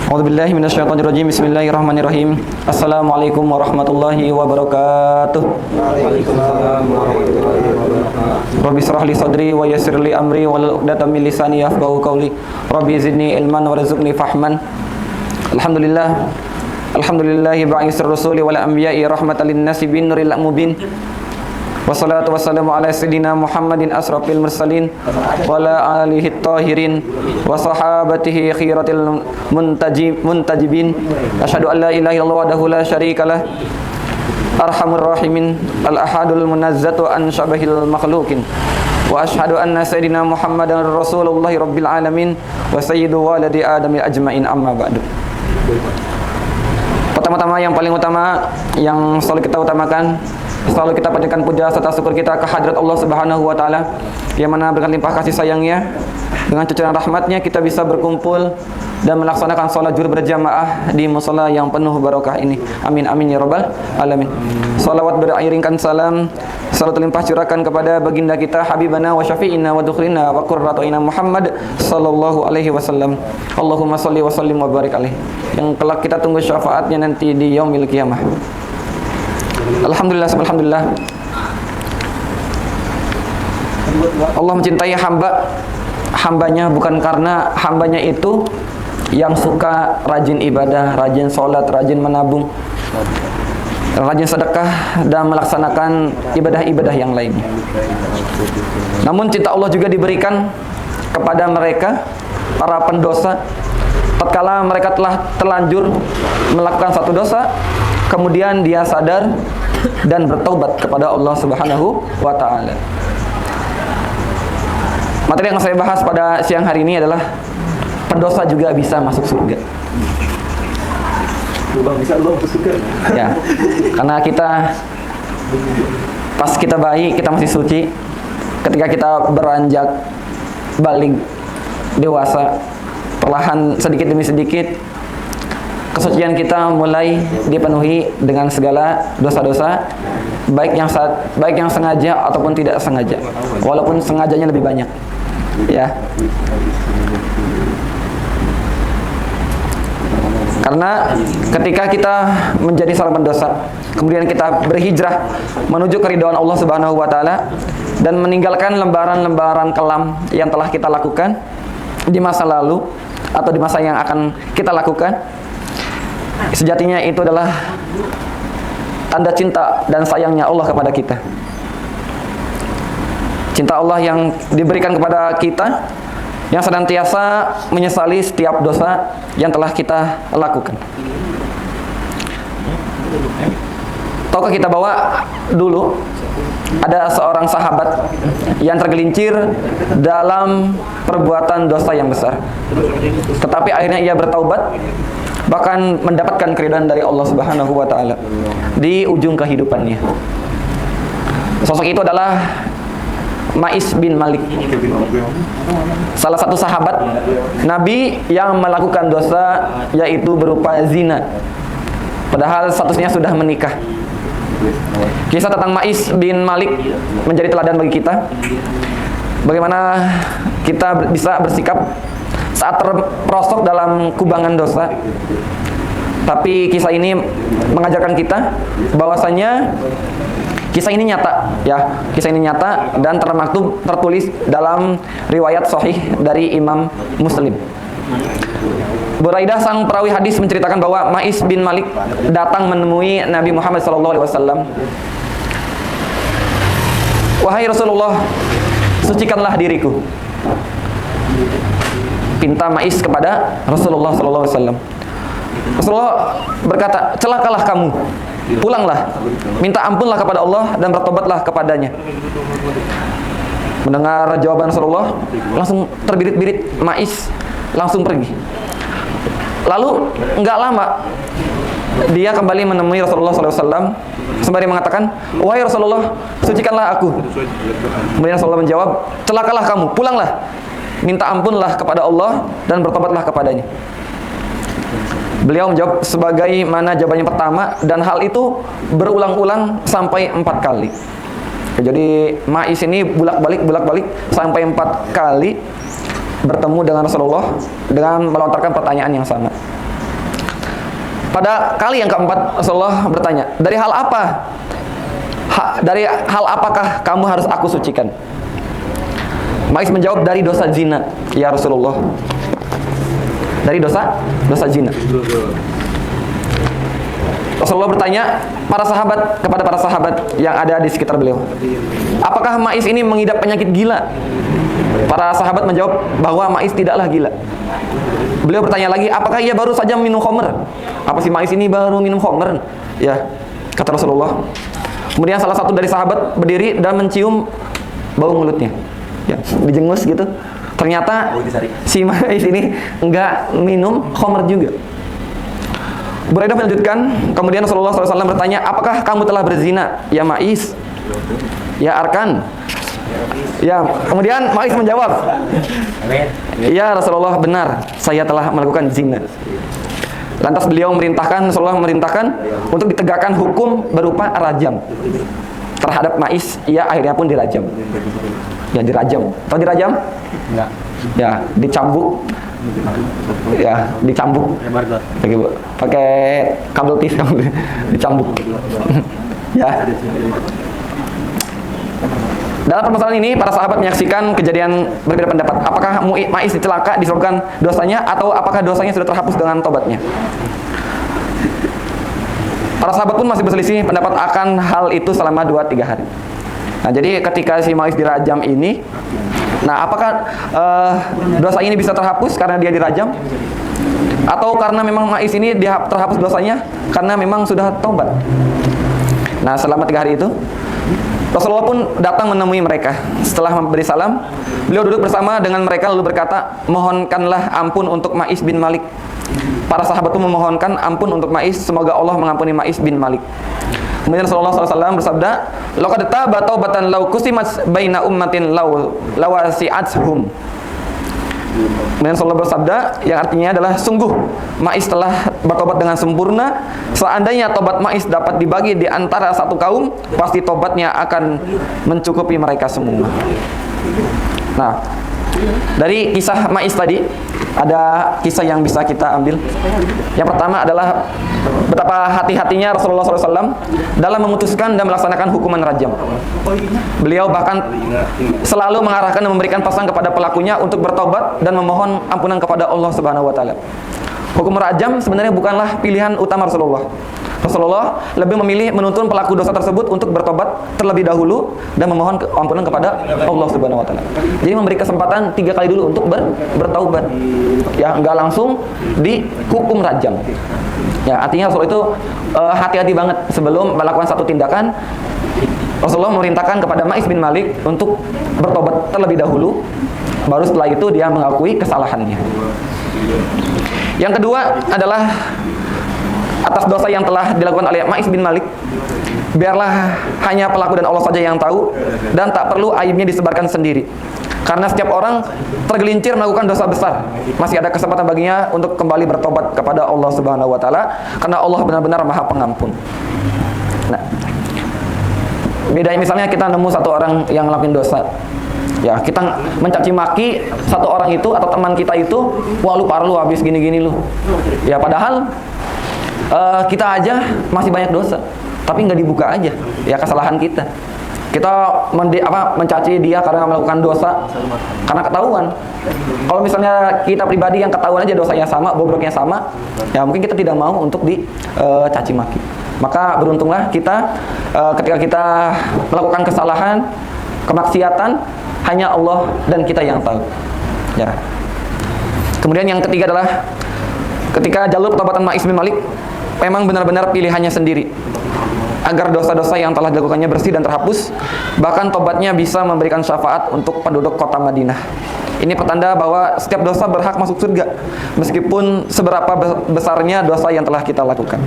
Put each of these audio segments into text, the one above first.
A'udzubillahi minasyaitonirrajim. Bismillahirrahmanirrahim. Assalamualaikum warahmatullahi wabarakatuh. Waalaikumsalam warahmatullahi wabarakatuh. Rabbi shrah li sadri wa yassir li amri wahlul 'uqdatam min lisani yafqahu qawli. Rabbi zidni ilman warzuqni fahman. Alhamdulillah. Alhamdulillahi ba'isir rusuli wal anbiya'i rahmatan lin-nasi bin nuril mubin. Wassalatu wassalamu ala sayyidina Muhammadin asrafil mursalin wa ala alihi tahirin wa sahabatihi khiratil muntajibin. Asyhadu an la ilaha illallah wahdahu la syarikalah arhamur rahimin al-ahadul munazzatu an syabahil makhluqin. Wa asyhadu anna sayyidina Muhammadan rasulullahi rabbil alamin wa sayyidu waladi adami ajmain, amma ba'du. Pertama-tama yang paling utama yang selalu kita utamakan, selalu kita panjatkan puja serta syukur kita ke hadirat Allah Subhanahu wa taala yang mana berkat limpah kasih sayangnya dengan cucuran rahmatnya kita bisa berkumpul dan melaksanakan sholat zuhur berjamaah di musala yang penuh barokah ini. Amin amin ya rabbal alamin. Salawat beriringkan salam selalu terlimpah curahkan kepada baginda kita habibana wa syafi'ina wa dukhrina wa qurratu'ina Muhammad sallallahu alaihi wasallam. Allahumma shalli wa sallim wa barik alaihi, yang kelak kita tunggu syafaatnya nanti di yaumil qiyamah. Alhamdulillah, alhamdulillah. Allah mencintai hambanya bukan karena hambanya itu yang suka rajin ibadah, rajin sholat, rajin menabung, rajin sedekah dan melaksanakan ibadah-ibadah yang lainnya. Namun cinta Allah juga diberikan kepada mereka para pendosa tatkala mereka telah terlanjur melakukan satu dosa, kemudian dia sadar dan bertaubat kepada Allah Subhanahu wa taala. Materi yang saya bahas pada siang hari ini adalah pendosa juga bisa masuk surga. Bisa Allah masuk surga. Ya. Karena pas kita bayi, kita masih suci. Ketika kita beranjak balik dewasa, perlahan sedikit demi sedikit kesucian kita mulai dipenuhi dengan segala dosa-dosa, baik yang sengaja ataupun tidak sengaja. Walaupun sengajanya lebih banyak. Ya. Karena ketika kita menjadi seorang pendosa, kemudian kita berhijrah menuju keridhaan Allah Subhanahu wa taala dan meninggalkan lembaran-lembaran kelam yang telah kita lakukan di masa lalu atau di masa yang akan kita lakukan, sejatinya itu adalah tanda cinta dan sayangnya Allah kepada kita. Cinta Allah yang diberikan kepada kita, yang senantiasa menyesali setiap dosa yang telah kita lakukan. Tahukah kita bahwa dulu ada seorang sahabat yang tergelincir dalam perbuatan dosa yang besar, tetapi akhirnya ia bertaubat, bahkan mendapatkan keridhaan dari Allah Subhanahu wa taala di ujung kehidupannya. Sosok itu adalah Ma'is bin Malik, salah satu sahabat Nabi yang melakukan dosa yaitu berupa zina, padahal statusnya sudah menikah. Kisah tentang Ma'is bin Malik menjadi teladan bagi kita, bagaimana kita bisa bersikap saat terperosok dalam kubangan dosa. Tapi kisah ini mengajarkan kita bahwasanya kisah ini nyata, ya. Kisah ini nyata dan tertulis dalam riwayat sahih dari Imam Muslim. Buraidah sang perawi hadis menceritakan bahwa Ma'is bin Malik datang menemui Nabi Muhammad SAW. Wahai Rasulullah, sucikanlah diriku. Pinta Ma'is kepada Rasulullah SAW. Rasulullah berkata, celakalah kamu, pulanglah, minta ampunlah kepada Allah dan bertobatlah kepadanya. Mendengar jawaban Rasulullah, langsung terbirit-birit Ma'is, langsung pergi. Lalu enggak lama dia kembali menemui Rasulullah SAW sembari mengatakan, wahai Rasulullah, sucikanlah aku. Kemudian Rasulullah menjawab, celakalah kamu, pulanglah, minta ampunlah kepada Allah dan bertobatlah kepadanya. Beliau menjawab sebagaimana jawabannya pertama, dan hal itu berulang-ulang sampai 4 kali. Jadi Ma'is ini bolak-balik sampai 4 kali bertemu dengan Rasulullah dengan melontarkan pertanyaan yang sama. Pada kali yang keempat Rasulullah bertanya, dari hal apa? Dari hal apakah kamu harus aku sucikan? Ma'is menjawab, dari dosa zina, ya Rasulullah. Dari dosa zina. Rasulullah bertanya kepada para sahabat yang ada di sekitar beliau, apakah Ma'is ini mengidap penyakit gila? Para sahabat menjawab bahwa Ma'is tidaklah gila. Beliau bertanya lagi, apakah ia baru saja minum khamr? Apa si Ma'is ini baru minum khamr? Ya, kata Rasulullah. Kemudian salah satu dari sahabat berdiri dan mencium bau mulutnya. Ya, dijengus gitu. Ternyata si Ma'is ini enggak minum khamr juga. Buraidah melanjutkan, kemudian Rasulullah SAW bertanya, apakah kamu telah berzina, ya Ma'is? Ya Arkan. Ya, kemudian Ma'is menjawab, ya Rasulullah, benar, saya telah melakukan zina. Lantas Rasulullah merintahkan untuk ditegakkan hukum berupa rajam terhadap Ma'is. Ia akhirnya pun dirajam. Ya, dirajam. Tahu dirajam? Enggak. Ya, dicambuk. Ya, dicambuk. Pakai kabel tis, dicambuk. Ya. Dalam permasalahan ini, para sahabat menyaksikan kejadian berbeda pendapat. Apakah Ma'is celaka disebabkan dosanya, atau apakah dosanya sudah terhapus dengan tobatnya? Para sahabat pun masih berselisih pendapat akan hal itu selama 2-3 hari. Nah, jadi ketika si Ma'is dirajam ini, nah apakah dosa ini bisa terhapus karena dia dirajam? Atau karena memang Ma'is ini terhapus dosanya karena memang sudah tobat? Nah, selama 3 hari itu Rasulullah pun datang menemui mereka. Setelah memberi salam, beliau duduk bersama dengan mereka lalu berkata, mohonkanlah ampun untuk Ma'is bin Malik. Para sahabat pun memohonkan ampun untuk Ma'is, semoga Allah mengampuni Ma'is bin Malik. Kemudian Rasulullah SAW bersabda, laqad taba taubatan law kusimat baina ummatin lawasi'athum. Kemudian Rasulullah bersabda, yang artinya adalah sungguh Ma'is telah bertobat dengan sempurna. Seandainya tobat Ma'is dapat dibagi di antara satu kaum, pasti tobatnya akan mencukupi mereka semua. Nah, dari kisah Ma'is tadi ada kisah yang bisa kita ambil. Yang pertama adalah betapa hati-hatinya Rasulullah SAW dalam memutuskan dan melaksanakan hukuman rajam. Beliau bahkan selalu mengarahkan dan memberikan pesan kepada pelakunya untuk bertobat dan memohon ampunan kepada Allah Subhanahu wa taala. Hukum rajam sebenarnya bukanlah pilihan utama Rasulullah. Rasulullah lebih memilih menuntun pelaku dosa tersebut untuk bertobat terlebih dahulu dan memohon ampunan kepada Allah Subhanahu wa taala. Jadi memberi kesempatan 3 kali dulu untuk bertaubat. Ya, enggak langsung dihukum rajam. Ya, artinya Rasul itu hati-hati banget sebelum melakukan satu tindakan. Rasulullah memerintahkan kepada Ma'is bin Malik untuk bertobat terlebih dahulu, baru setelah itu dia mengakui kesalahannya. Yang kedua adalah atas dosa yang telah dilakukan oleh Ma'is bin Malik, biarlah hanya pelaku dan Allah saja yang tahu, dan tak perlu aibnya disebarkan sendiri. Karena setiap orang tergelincir melakukan dosa besar, masih ada kesempatan baginya untuk kembali bertobat kepada Allah Subhanahu wa taala, karena Allah benar-benar Maha Pengampun. Nah, bedanya misalnya kita nemu satu orang yang ngelakuin dosa, ya kita mencaci maki satu orang itu atau teman kita itu, wah lu parah lu, habis gini-gini lu. Ya padahal kita aja masih banyak dosa, tapi nggak dibuka aja, ya kesalahan kita. Kita mencaci dia karena melakukan dosa karena ketahuan. Kalau misalnya kita pribadi yang ketahuan aja dosanya sama, bobroknya sama, ya mungkin kita tidak mau untuk dicaci maki. Maka beruntunglah kita ketika kita melakukan kesalahan, kemaksiatan, hanya Allah dan kita yang tahu. Ya. Kemudian yang ketiga adalah ketika jalur pertobatan Ma'is bin Malik memang benar-benar pilihannya sendiri, agar dosa-dosa yang telah dilakukannya bersih dan terhapus, bahkan tobatnya bisa memberikan syafaat untuk penduduk kota Madinah. Ini petanda bahwa setiap dosa berhak masuk surga, meskipun seberapa besarnya dosa yang telah kita lakukan.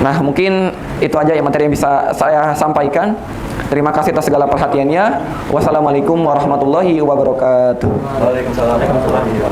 Nah, mungkin itu aja yang materi yang bisa saya sampaikan. Terima kasih atas segala perhatiannya. Wassalamualaikum warahmatullahi wabarakatuh. Waalaikumsalam warahmatullahi wabarakatuh.